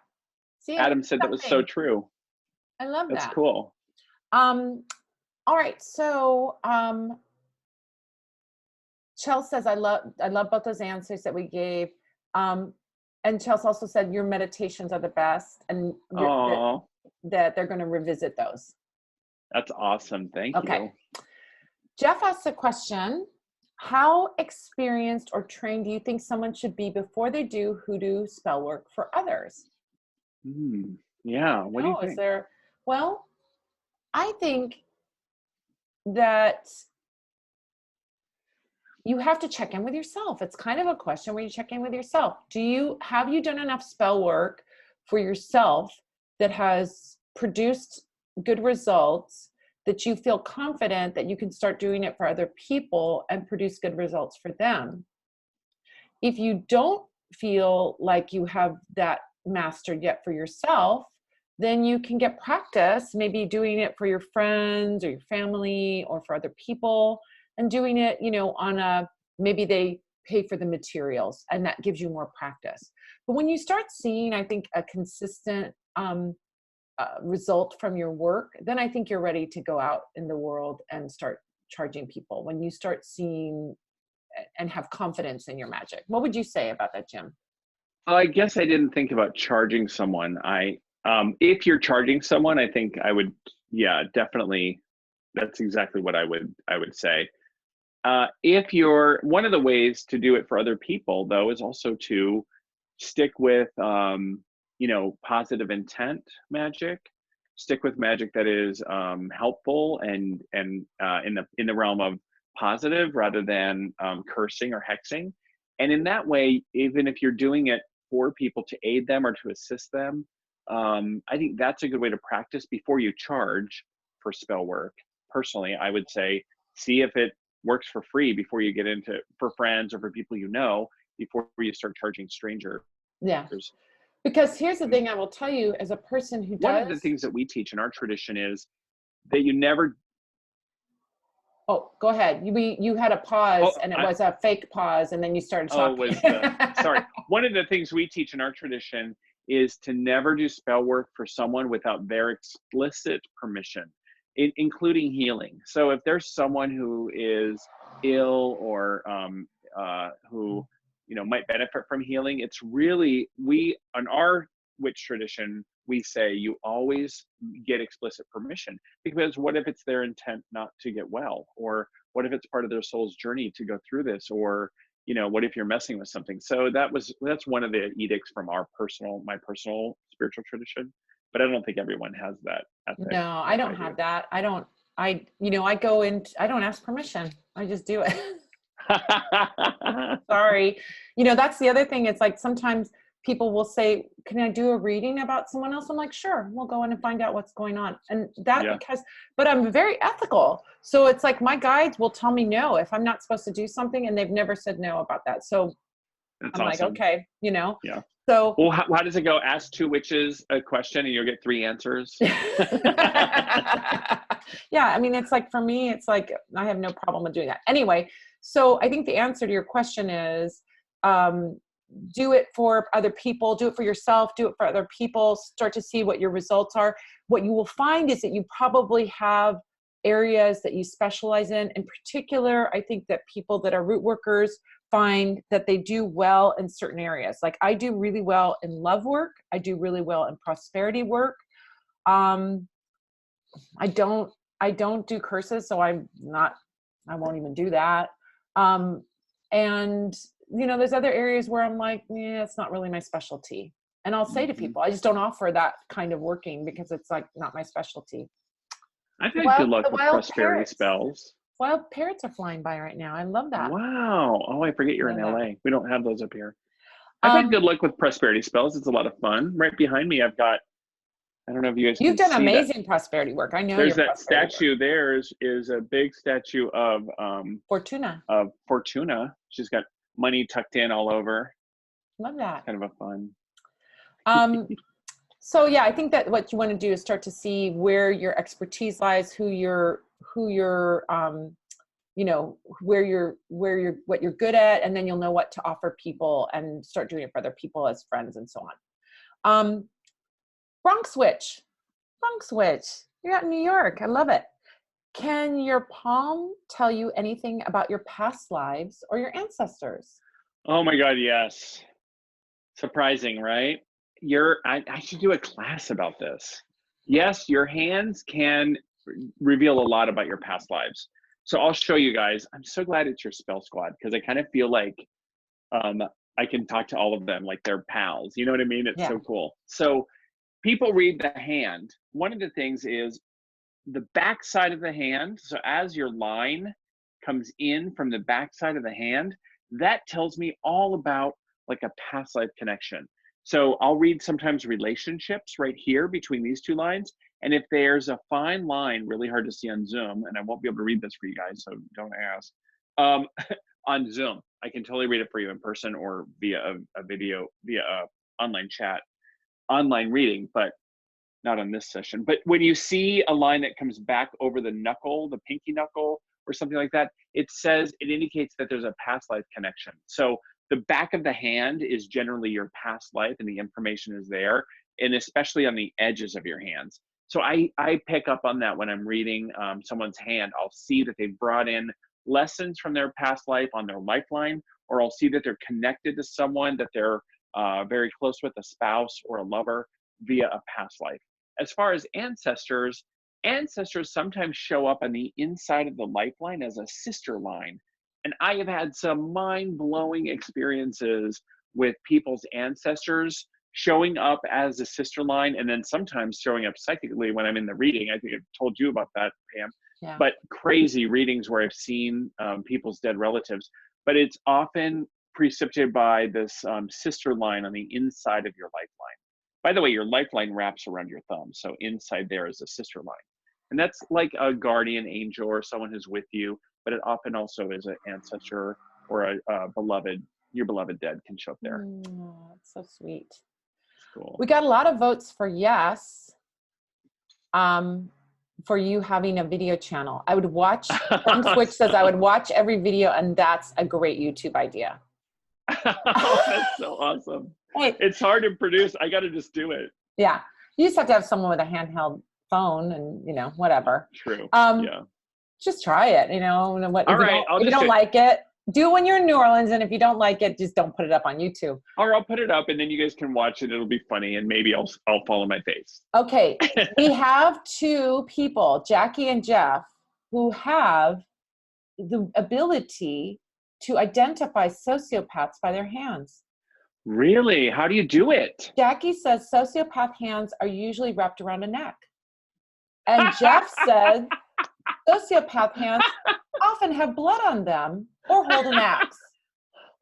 See, Adam said that was so true. I love That's that. cool. All right. So Chelsea says, I love both those answers that we gave. And Chelsea also said your meditations are the best, and that they're going to revisit those. That's awesome. Thank you. Jeff asks a question. How experienced or trained do you think someone should be before they do hoodoo spell work for others? Yeah. What do you think? Well, I think that you have to check in with yourself. It's kind of a question where you check in with yourself. Have you done enough spell work for yourself that has produced good results, that you feel confident that you can start doing it for other people and produce good results for them? If you don't feel like you have that mastered yet for yourself, then you can get practice, maybe doing it for your friends or your family or for other people, and doing it, maybe they pay for the materials, and that gives you more practice. But when you start seeing, I think, a consistent result from your work, then I think you're ready to go out in the world and start charging people. When you start seeing and have confidence in your magic. What would you say about that, Jim? I guess I didn't think about charging someone. If you're charging someone, I think I would, definitely. That's exactly what I would say. If you're, one of the ways to do it for other people, though, is also to stick with, positive intent magic. Stick with magic that is helpful and in the realm of positive rather than cursing or hexing. And in that way, even if you're doing it for people to aid them or to assist them, I think that's a good way to practice before you charge for spell work. Personally, I would say, see if it works for free before you get into, for friends or for people before you start charging strangers. Yeah. Because here's the thing I will tell you, as a person who One of the things that we teach in our tradition is that you never. Oh, go ahead. You had a pause, and it was a fake pause, and then you started talking. Sorry. One of the things we teach in our tradition is to never do spell work for someone without their explicit permission, including healing. So if there's someone who is ill or who might benefit from healing, it's really, on our witch tradition, we say you always get explicit permission, because what if it's their intent not to get well, or what if it's part of their soul's journey to go through this, or what if you're messing with something? So that's one of the edicts from my personal spiritual tradition, but I don't think everyone has that ethic. No, I don't have that. I go in, I don't ask permission. I just do it. Sorry. That's the other thing. It's like sometimes people will say, can I do a reading about someone else? I'm like, sure, we'll go in and find out what's going on. And but I'm very ethical. So it's like my guides will tell me no if I'm not supposed to do something, and they've never said no about that. So that's I'm awesome. like, okay, Yeah. So, well, how does it go? Ask two witches a question and you'll get 3 answers. Yeah. I mean, it's like, for me, it's like, I have no problem with doing that. Anyway, so I think the answer to your question is, do it for other people, do it for yourself, do it for other people, start to see what your results are. What you will find is that you probably have areas that you specialize in. In particular, I think that people that are root workers find that they do well in certain areas. Like I do really well in love work. I do really well in prosperity work. I don't do curses, so I won't even do that. And there's other areas where I'm like, it's not really my specialty. And I'll say to Mhm. people, I just don't offer that kind of working because it's like not my specialty. I've had good luck The with wild prosperity parrots. spells. Wild parrots are flying by right now. I love that. Wow. Oh, I forget you're in Love that. LA. We don't have those up here. I've had good luck with prosperity spells. It's a lot of fun. Right behind me, I've got, I don't know if you guys You've can done see that. amazing prosperity work. I know There's your that prosperity statue there is a big statue work. Fortuna. of Fortuna. She's got money tucked in all over. Love that. Kind of a fun. So yeah, I think that what you want to do is start to see where your expertise lies, what you're what you're good at, and then you'll know what to offer people and start doing it for other people as friends and so on. Bronx Witch. You're out in New York. I love it. Can your palm tell you anything about your past lives or your ancestors? Oh my God, yes. Surprising, right? I should do a class about this. Yes, your hands can reveal a lot about your past lives. So I'll show you guys. I'm so glad it's your spell squad because I kind of feel like I can talk to all of them like they're pals. You know what I mean? It's so cool. So people read the hand. One of the things is the back side of the hand. So as your line comes in from the back side of the hand, that tells me all about like a past life connection. So I'll read sometimes relationships right here between these two lines. And if there's a fine line, really hard to see on Zoom, and I won't be able to read this for you guys, so don't ask. On Zoom, I can totally read it for you in person or via a video, via a online chat, online reading, but not on this session. But when you see a line that comes back over the knuckle, the pinky knuckle, or something like that, it indicates that there's a past life connection. So the back of the hand is generally your past life and the information is there, and especially on the edges of your hands. So I pick up on that when I'm reading someone's hand. I'll see that they've brought in lessons from their past life on their lifeline, or I'll see that they're connected to someone that they're very close with, a spouse or a lover, via a past life. As far as ancestors sometimes show up on the inside of the lifeline as a sister line. And I have had some mind-blowing experiences with people's ancestors showing up as a sister line, and then sometimes showing up psychically when I'm in the reading. I think I've told you about that, Pam. Yeah. But crazy readings where I've seen people's dead relatives. But it's often precipitated by this sister line on the inside of your lifeline. By the way, your lifeline wraps around your thumb, so inside there is a sister line. And that's like a guardian angel or someone who's with you, but it often also is an ancestor or a beloved, your beloved dead can show up there. Oh, that's so sweet. Cool. We got a lot of votes for yes, for you having a video channel. I would watch, Switch says I would watch every video, and that's a great YouTube idea. Oh, that's so awesome. It's hard to produce. I got to just do it. Yeah. You just have to have someone with a handheld phone and, whatever. True. Yeah. Just try it, if you don't like it, do it when you're in New Orleans. And if you don't like it, just don't put it up on YouTube. Or I'll put it up and then you guys can watch it. It'll be funny. And maybe I'll follow my face. Okay. We have two people, Jackie and Jeff, who have the ability to identify sociopaths by their hands. Really? How do you do it? Jackie says sociopath hands are usually wrapped around a neck. And Jeff said sociopath hands often have blood on them or hold an axe.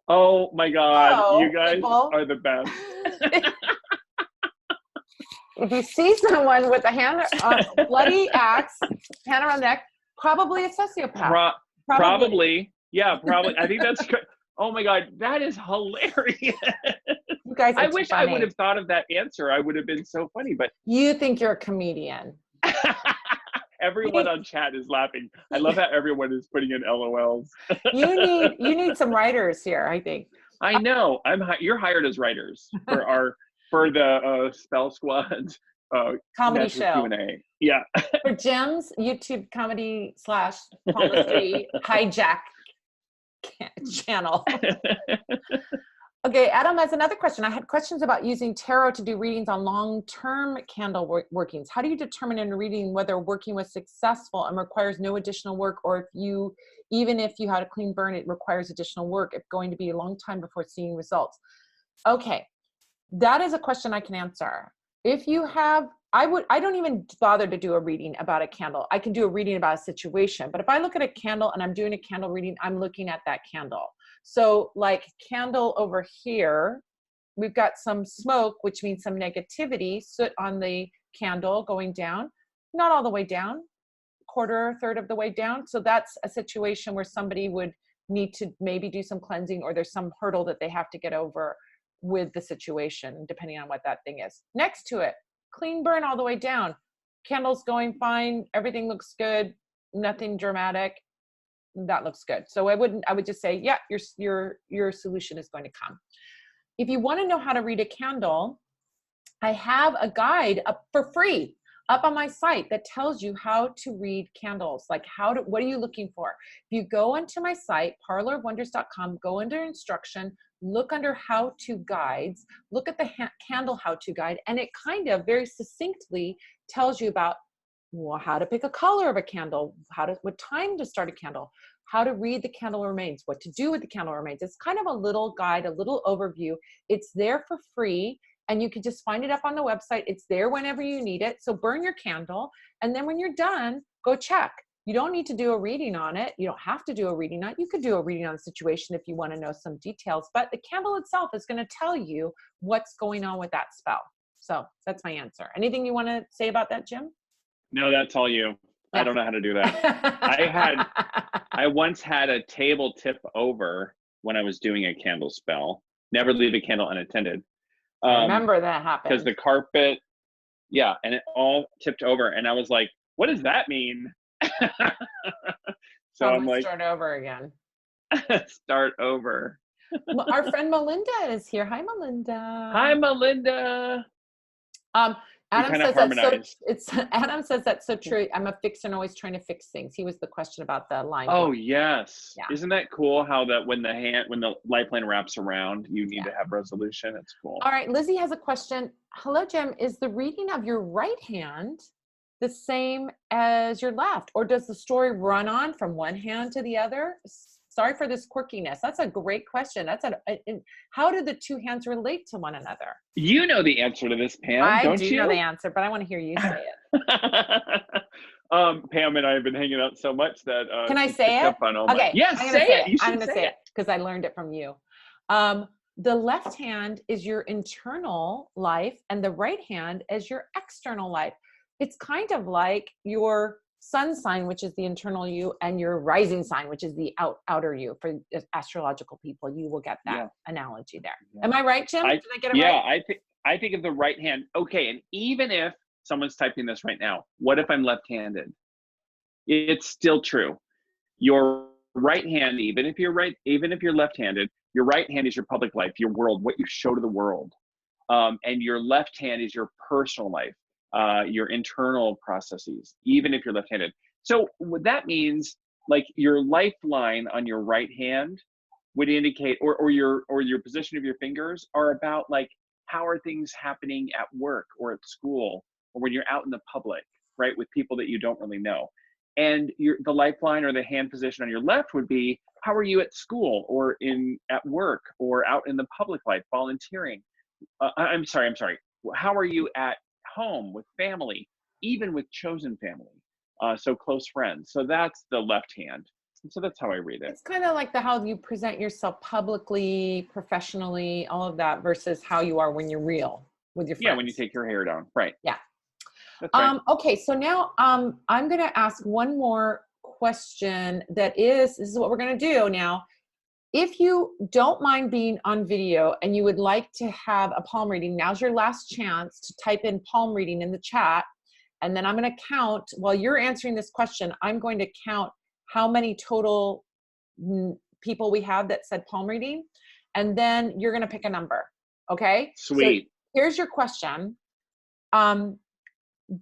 Oh my God. You guys are the best. If you see someone with a bloody axe, hand around the neck, probably a sociopath. Probably. Yeah, probably. I think that's good. Oh my God, that is hilarious. You guys I wish I would have thought of that answer. I would have been so funny, but you think you're a comedian. Everyone on chat is laughing. I love how everyone is putting in LOLs. You need some writers here, I think. I know. You're hired as writers for the Spell Squad comedy show. Q&A. Yeah. For Jim's YouTube comedy / Palmistry hijack channel. Okay, Adam has another question. I had questions about using tarot to do readings on long-term candle workings. How do you determine in a reading whether working was successful and requires no additional work, or even if you had a clean burn, it requires additional work if going to be a long time before seeing results? Okay, That is a question I can answer. If you have, I don't even bother to do a reading about a candle. I can do a reading about a situation, but if I look at a candle and I'm doing a candle reading, I'm looking at that candle. So like candle over here, we've got some smoke, which means some negativity, soot on the candle going down, not all the way down, quarter, third of the way down. So that's a situation where somebody would need to maybe do some cleansing, or there's some hurdle that they have to get over with the situation, depending on what that thing is. Next to it, clean burn all the way down. Candle's going fine. Everything looks good. Nothing dramatic. That looks good. So I would just say, yeah, your solution is going to come. If you want to know how to read a candle, I have a guide up for free up on my site that tells you how to read candles. Like what are you looking for? If you go onto my site, parlorofwonders.com, go under instruction, look under how-to guides, look at the candle how-to guide, and it kind of very succinctly tells you about how to pick a color of a candle, what time to start a candle, how to read the candle remains, what to do with the candle remains. It's kind of a little guide, a little overview. It's there for free. And you can just find it up on the website. It's there whenever you need it. So burn your candle. And then when you're done, go check. You don't need to do a reading on it. You don't have to do a reading on it. You could do a reading on the situation if you want to know some details. But the candle itself is going to tell you what's going on with that spell. So that's my answer. Anything you want to say about that, Jim? No, that's all you. Yeah. I don't know how to do that. I once had a table tip over when I was doing a candle spell. Never leave a candle unattended. I remember that happened. Because the carpet, and it all tipped over. And I was like, what does that mean? So I'm like, start over again. Start over. Our friend Melinda is here. Hi, Melinda. Hi, Melinda. Adam says that's so true. I'm a fixer and always trying to fix things. He was the question about the line. Oh, yes. Yeah. Isn't that cool how that when the lifeline wraps around, you need to have resolution? It's cool. All right. Lizzie has a question. Hello, Jim. Is the reading of your right hand the same as your left, or does the story run on from one hand to the other? Sorry for this quirkiness. That's a great question. How do the two hands relate to one another? You know the answer to this, Pam, don't you? I do know the answer, but I want to hear you say it. Pam and I have been hanging out so much that can I say it? Okay. Yes, I'm gonna say it. I'm going to say it because I learned it from you. The left hand is your internal life, and the right hand is your external life. It's kind of like your sun sign, which is the internal you, and your rising sign, which is the outer you. For astrological people, you will get that analogy there. Yeah. Am I right, Jim? Did I get it right? Yeah, I think of the right hand. Okay, and even if someone's typing this right now, what if I'm left-handed? It's still true. Your right hand, even if you're left-handed, your right hand is your public life, your world, what you show to the world, and your left hand is your personal life. Your internal processes, even if you're left-handed. So what that means, like your lifeline on your right hand would indicate, or your position of your fingers are about like, how are things happening at work or at school, or when you're out in the public, right, with people that you don't really know. And the lifeline or the hand position on your left would be, how are you at school or at work or out in the public life, volunteering? I'm sorry. How are you at home with family, even with chosen family, so close friends? So that's the left hand. And so that's how I read it. It's kind of like how you present yourself publicly, professionally, all of that, versus how you are when you're real with your friends. Yeah, when you take your hair down, right? Yeah. That's right. Okay, so now I'm going to ask one more question. This is what we're going to do now. If you don't mind being on video and you would like to have a palm reading, now's your last chance to type in palm reading in the chat. And then I'm going to count, while you're answering this question, I'm going to count how many total people we have that said palm reading. And then you're going to pick a number. Okay? Sweet. So here's your question.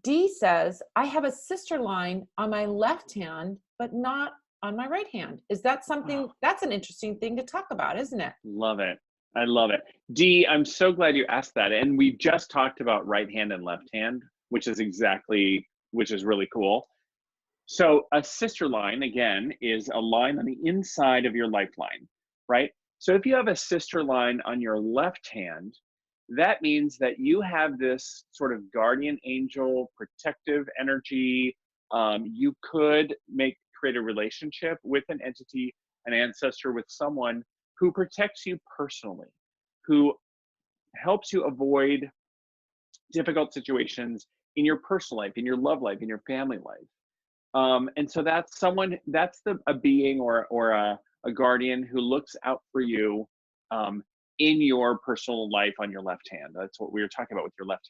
D says, I have a sister line on my left hand, but not on my right hand. Is that something, that's an interesting thing to talk about, isn't it? Love it. I love it. Dee, I'm so glad you asked that. And we just talked about right hand and left hand, which is really cool. So a sister line, again, is a line on the inside of your lifeline, right? So if you have a sister line on your left hand, that means that you have this sort of guardian angel, protective energy. You could create a relationship with an entity, an ancestor, with someone who protects you personally, who helps you avoid difficult situations in your personal life, in your love life, in your family life. And so that's someone, that's a being or a guardian who looks out for you in your personal life on your left hand. That's what we were talking about with your left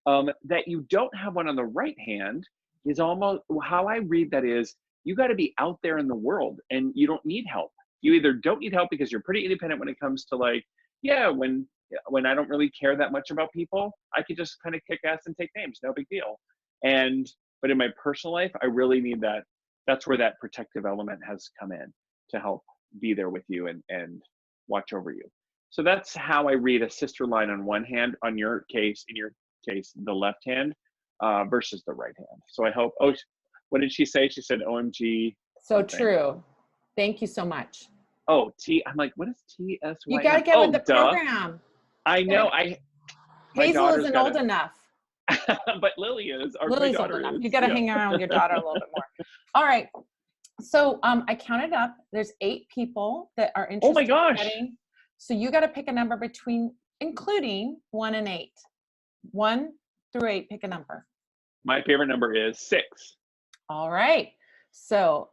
hand. That you don't have one on the right hand is almost how I read that is, you got to be out there in the world and you don't need help. You either don't need help because you're pretty independent when it comes to like, yeah, when I don't really care that much about people, I could just kind of kick ass and take names, no big deal. But in my personal life, I really need that. That's where that protective element has come in to help be there with you and watch over you. So that's how I read a sister line on one hand, in your case, the left hand versus the right hand. So I hope, oh, what did she say? She said, OMG. So something. true. Thank you so much. Oh, I'm like, what is TSY? You got to get with the program. I know. Hazel isn't old enough. But Lily is. Lily's old enough. You got to hang around with your daughter a little bit more. All right. So I counted up. There's 8 people that are interested. Oh my gosh. In getting, so you got to pick a number including 1 and 8. 1 through 8, pick a number. My favorite number is 6. All right. So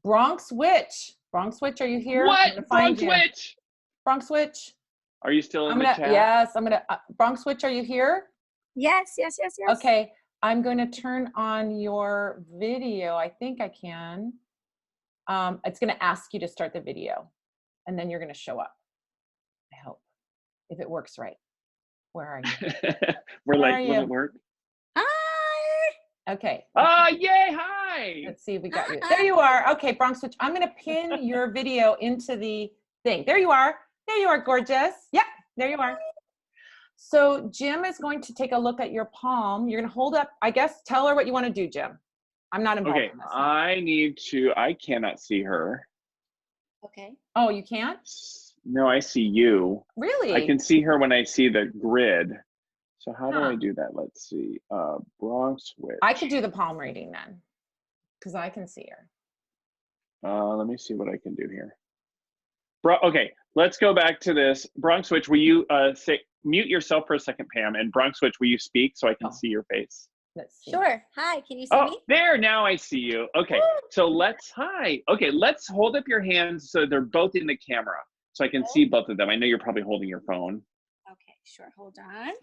Bronx Witch. Bronx Witch, are you here? What? Bronx Witch? Bronx Witch. Are you still in the chat? Yes, I'm going to. Bronx Witch, are you here? Yes. Okay, I'm going to turn on your video. I think I can. It's going to ask you to start the video, and then you're going to show up. I hope, if it works right. Where are you? We're like, will it work? Hi. Okay. Yay! Hi. Let's see if we got you. There you are. Okay, Bronx Witch. I'm going to pin your video into the thing. There you are. There you are, gorgeous. Yep, there you are. So Jim is going to take a look at your palm. You're going to hold up, I guess, tell her what you want to do, Jim. I'm not involved in this. I cannot see her. Okay. Oh, you can't? No, I see you. Really? I can see her when I see the grid. So how do I do that? Let's see. Bronx Witch. I could do the palm reading then, because I can see her. Let me see what I can do here. Okay, let's go back to this. Bronx Witch, will you mute yourself for a second, Pam? And Bronx Witch, will you speak so I can see your face? Let's see. Sure. Hi, can you see me? There, now I see you. Okay, so let's hold up your hands so they're both in the camera so I can see both of them. I know you're probably holding your phone. Okay, sure. Hold on.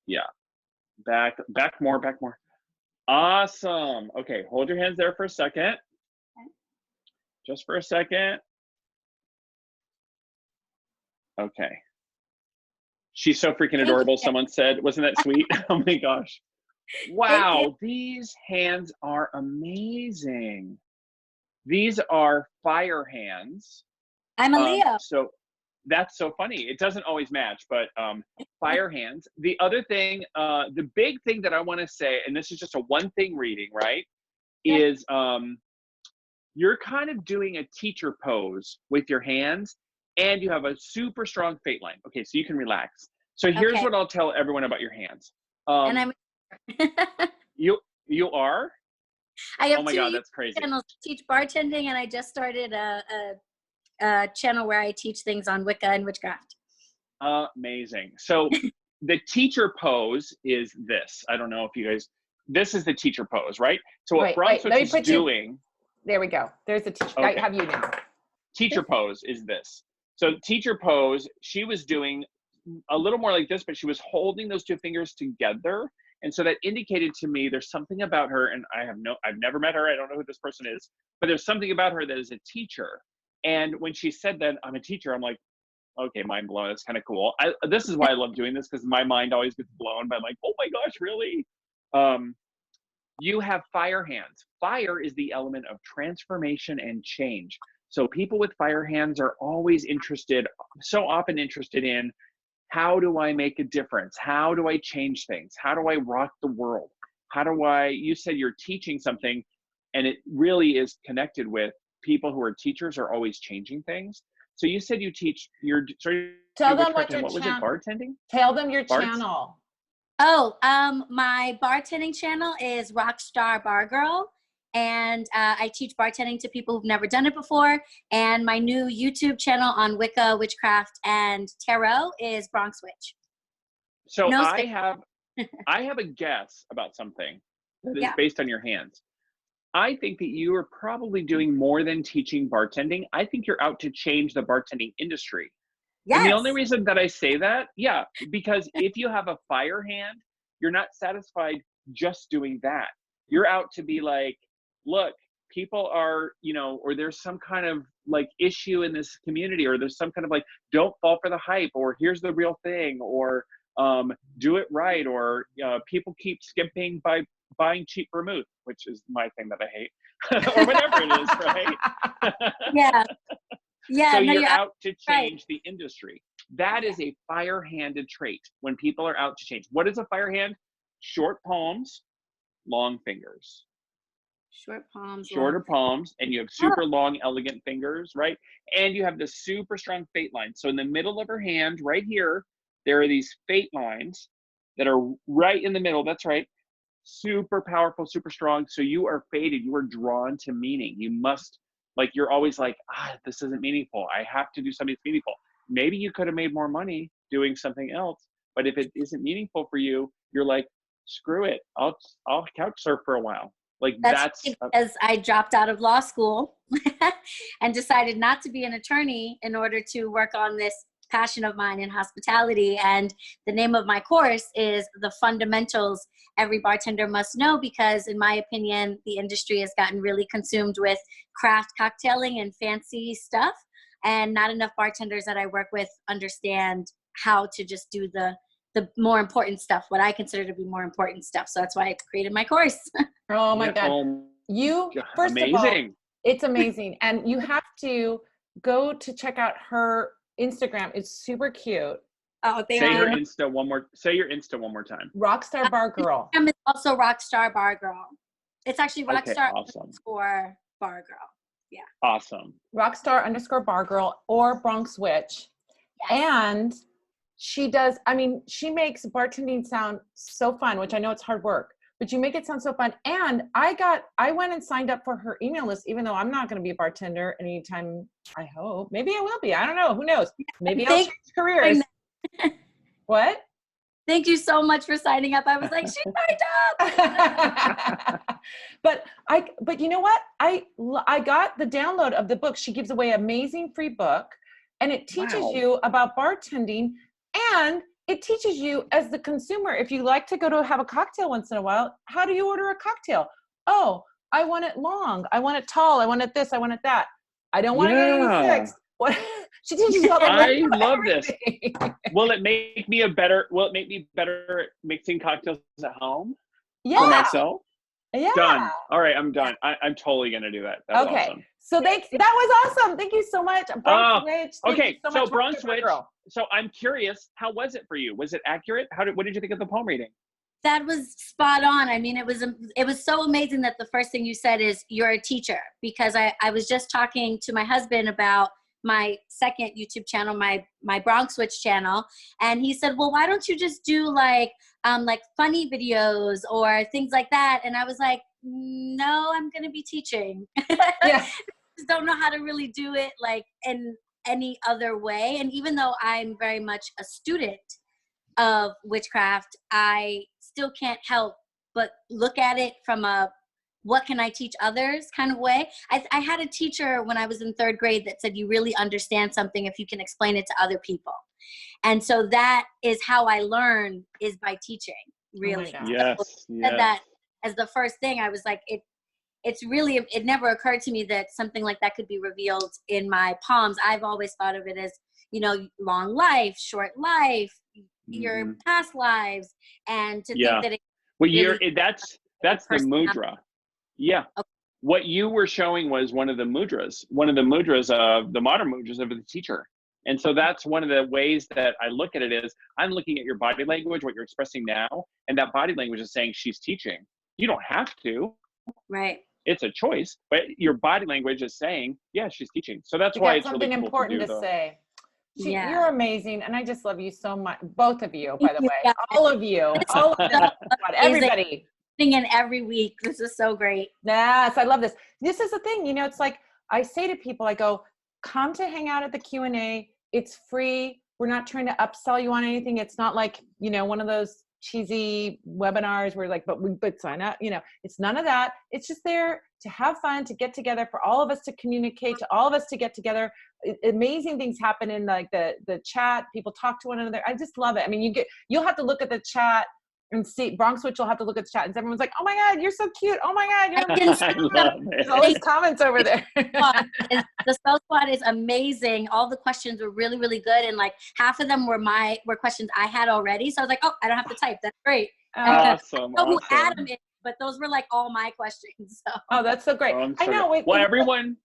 Yeah. Back more. Awesome. Okay, hold your hands there for a second. Okay. Just for a second. Okay. She's so freaking adorable, someone said. Wasn't that sweet? Oh my gosh. Wow, these hands are amazing. These are fire hands. I'm a Leo. So that's so funny. It doesn't always match, but fire hands. The other thing, the big thing that I want to say, and this is just a one thing reading, right? Is you're kind of doing a teacher pose with your hands, and you have a super strong fate line. Okay, so you can relax. So here's what I'll tell everyone about your hands. And I'm you are? I have 2 God, that's crazy. channels. Teach bartending, and I just started a channel where I teach things on Wicca and witchcraft. Amazing. So the teacher pose is this. I don't know if you guys, this is the teacher pose, right? So what Bronx Witch is doing. There we go. There's the teacher. I have you now. Teacher pose is this. So teacher pose, she was doing a little more like this, but she was holding those 2 fingers together. And so that indicated to me there's something about her, and I've never met her. I don't know who this person is, but there's something about her that is a teacher. And when she said that I'm a teacher, I'm like, okay, mind blown. That's kind of cool. This is why I love doing this, because my mind always gets blown by like, oh my gosh, really? You have fire hands. Fire is the element of transformation and change. So people with fire hands are always so often interested in, how do I make a difference? How do I change things? How do I rock the world? You said you're teaching something, and it really is connected with people who are teachers are always changing things. So you said you teach, sorry, Tell them what your what was it, bartending? Tell them your channel. Oh, my bartending channel is Rockstar Bar Girl. And I teach bartending to people who've never done it before. And my new YouTube channel on Wicca, witchcraft, and tarot is Bronx Witch. So I have a guess about something that is based on your hands. I think that you are probably doing more than teaching bartending. I think you're out to change the bartending industry. Yes. And the only reason that I say that, because if you have a fire hand, you're not satisfied just doing that. You're out to be like, look, people are, or there's some kind of like issue in this community, or there's some kind of like, don't fall for the hype, or here's the real thing, or do it right, or people keep skimping by buying cheap vermouth, which is my thing that I hate, or whatever it is, right? Yeah. So you're out to change the industry. That is a fire-handed trait when people are out to change. What is a fire hand? Short palms, long fingers. Shorter palms, and you have super long, elegant fingers, right? And you have the super strong fate lines. So in the middle of her hand, right here, there are these fate lines that are right in the middle. That's right. Super powerful, super strong. So you are fated. You are drawn to meaning. You must, you're always like, this isn't meaningful. I have to do something that's meaningful. Maybe you could have made more money doing something else, but if it isn't meaningful for you, you're like, screw it. I'll couch surf for a while. That's because I dropped out of law school and decided not to be an attorney in order to work on this passion of mine in hospitality. And the name of my course is The Fundamentals Every Bartender Must Know, because in my opinion, the industry has gotten really consumed with craft cocktailing and fancy stuff. And not enough bartenders that I work with understand how to just do the more important stuff, what I consider to be more important stuff. So that's why I created my course. Oh my God. First of all, it's amazing. And you have to go to check out her Instagram. It's super cute. Oh, Say your Insta one more time. Rockstar Bar Girl. It's also Rockstar Bar Girl. It's actually Rockstar awesome. _ Bar Girl. Yeah. Awesome. Rockstar _ Bar Girl or Bronx Witch. Yes. And she makes bartending sound so fun, which I know it's hard work, but you make it sound so fun. And I went and signed up for her email list, even though I'm not going to be a bartender anytime, I hope. Maybe I will be. I don't know. Who knows? Maybe I'll change careers. What? Thank you so much for signing up. I was like, she signed up. But you know what? I got the download of the book. She gives away an amazing free book, and it teaches you about bartending, and it teaches you as the consumer, if you like to go to have a cocktail once in a while, how do you order a cocktail? Oh, I want it long. I want it tall. I want it this. I want it that. I don't want to get any fixed. What? She teaches you all that. I love this. Will it make me better at mixing cocktails at home? Yeah. For myself? Yeah. Done. All right, I'm done. I'm totally gonna do that. That's awesome. So that was awesome. Thank you so much. Bronx Witch. Okay, so Bronx Witch. So I'm curious, how was it for you? Was it accurate? What did you think of the poem reading? That was spot on. I mean, it was so amazing that the first thing you said is you're a teacher, because I was just talking to my husband about my second YouTube channel, my Bronx Witch channel. And he said, well, why don't you just do like funny videos or things like that? And I was like, no, I'm going to be teaching. Yeah. Just don't know how to really do it like in any other way. And even though I'm very much a student of witchcraft, I still can't help but look at it from a what can I teach others kind of way. I had a teacher when I was in 3rd grade that said you really understand something if you can explain it to other people. And so that is how I learn, is by teaching, really. Oh yes. Said that as the first thing. I was like, it never occurred to me that something like that could be revealed in my palms. I've always thought of it as, long life, short life, your past lives, and to think that that's the mudra. Yeah. Okay. What you were showing was one of the mudras of the modern mudras of the teacher. And so that's one of the ways that I look at it is I'm looking at your body language, what you're expressing now, and that body language is saying she's teaching. You don't have to. Right. it's a choice, but your body language is saying, yeah, she's teaching. So that's You why got it's really something cool important to do to say. Yeah. You're amazing, and I just love you so much. Both of you, by the way. Yeah. All of you. All of them. Everybody. In every week. This is so great. Yes, I love this. This is the thing, it's like I say to people, I go, come to hang out at the Q&A. It's free. We're not trying to upsell you on anything. It's not like, one of those cheesy webinars where but sign up, it's none of that. It's just there to have fun, to get together, for all of us to communicate, to all of us to get together. Amazing things happen in like the chat. People talk to one another. I just love it. I mean, you'll have to look at the chat and see. Bronx Witch will have to look at the chat, and everyone's like, "Oh my God, you're so cute! Oh my God, there's all these comments over there." The Spell Squad is amazing. All the questions were really, really good, and like half of them were questions I had already. So I was like, "Oh, I don't have to type. That's great." Awesome. I know who Adam is, but those were like all my questions. So. Oh, that's so great. I know. Well, everyone,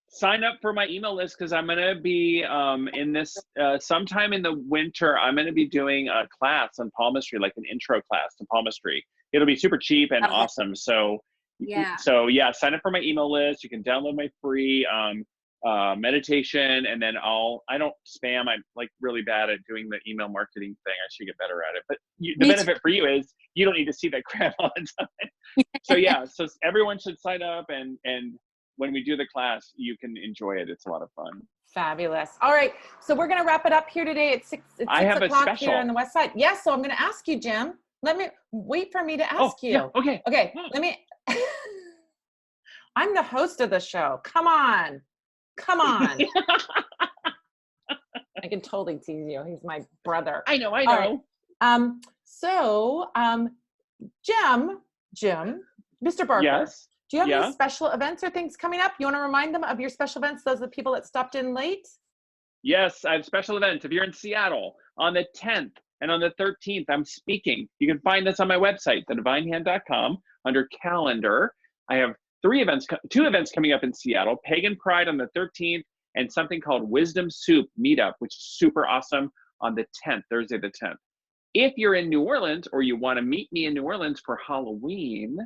sign up for my email list, because I'm going to be in this sometime in the winter. I'm going to be doing a class on palmistry, like an intro class to palmistry. It'll be super cheap and awesome. So yeah, sign up for my email list. You can download my free meditation, and then I don't spam. I'm like really bad at doing the email marketing thing. I should get better at it. But the benefit for you is you don't need to see that crap all the time. So so everyone should sign up, and when we do the class, you can enjoy it. It's a lot of fun. Fabulous. All right. So we're going to wrap it up here today at 6 o'clock here on the west side. Yes. So I'm going to ask you, Jim. Let me wait for me to ask you. Yeah, okay. Okay. Let me. I'm the host of the show. Come on. I can totally tease you. He's my brother. I know. Right. Jim, Mr. Barker. Yes. Do you have any special events or things coming up? You want to remind them of your special events, those are the people that stopped in late? Yes, I have special events. If you're in Seattle on the 10th and on the 13th, I'm speaking. You can find this on my website, thedivinehand.com, under calendar. I have two events coming up in Seattle, Pagan Pride on the 13th, and something called Wisdom Soup Meetup, which is super awesome, on the 10th, Thursday the 10th. If you're in New Orleans, or you want to meet me in New Orleans for Halloween,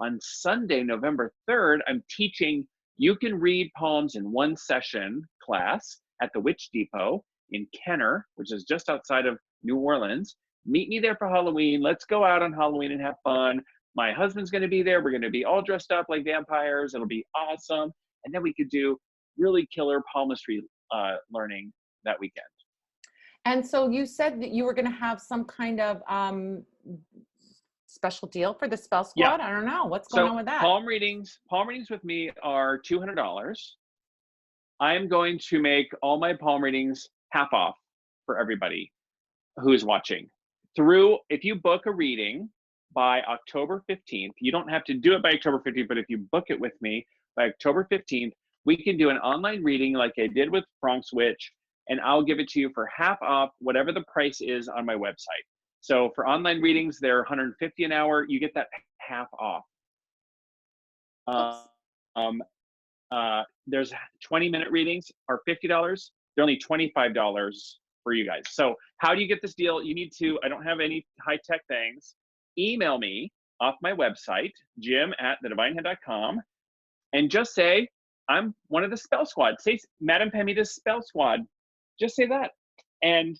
on Sunday, November 3rd, I'm teaching You Can Read Palms in One Session class at the Witch Depot in Kenner, which is just outside of New Orleans. Meet me there for Halloween. Let's go out on Halloween and have fun. My husband's going to be there. We're going to be all dressed up like vampires. It'll be awesome. And then we could do really killer palmistry learning that weekend. And so you said that you were going to have some kind of special deal for the Spell Squad? Yeah. I don't know. What's going on with that? Palm readings with me are $200. I'm going to make all my palm readings half off for everybody who's watching. If you book a reading by October 15th, you don't have to do it by October 15th, but if you book it with me by October 15th, we can do an online reading like I did with Bronx Witch, and I'll give it to you for half off whatever the price is on my website. So for online readings, they're $150 an hour. You get that half off. There's 20-minute readings are $50. They're only $25 for you guys. So how do you get this deal? You need to, I don't have any high-tech things. Email me off my website, jim@thedivinehand.com, and just say, I'm one of the Spell Squad. Say, Madam Pamita's Spell Squad. Just say that. And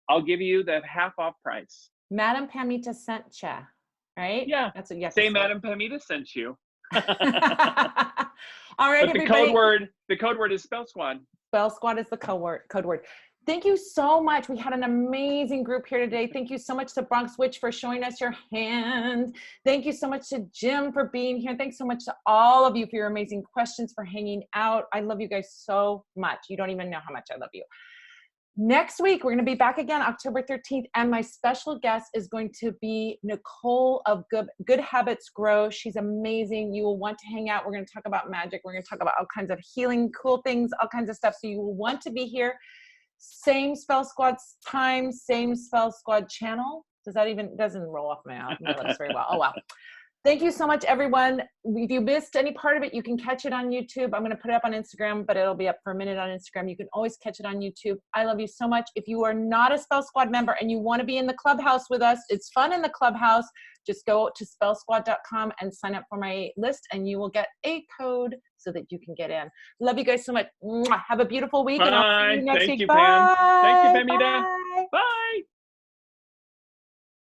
I'll give you the half off price. Madam Pamita sent ya, right? Yeah. That's what you have to say. Madam Pamita sent you. All right, but everybody. The code word is Spell Squad. Spell Squad is the code word. Thank you so much. We had an amazing group here today. Thank you so much to Bronx Witch for showing us your hand. Thank you so much to Jim for being here. Thanks so much to all of you for your amazing questions, for hanging out. I love you guys so much. You don't even know how much I love you. Next week, we're going to be back again, October 13th, and my special guest is going to be Nicole of Good Habits Grow. She's amazing. You will want to hang out. We're going to talk about magic. We're going to talk about all kinds of healing, cool things, all kinds of stuff. So you will want to be here. Same Spell Squad time, same Spell Squad channel. Doesn't roll off my lips very well. Oh, wow. Thank you so much, everyone. If you missed any part of it, you can catch it on YouTube. I'm going to put it up on Instagram, but it'll be up for a minute on Instagram. You can always catch it on YouTube. I love you so much. If you are not a Spell Squad member and you want to be in the clubhouse with us, it's fun in the clubhouse. Just go to spellsquad.com and sign up for my list, and you will get a code so that you can get in. Love you guys so much. Mwah. Have a beautiful week, and I'll see you next week. Thank you, Bye. Pam. Thank you, Pamita. Bye. Bye.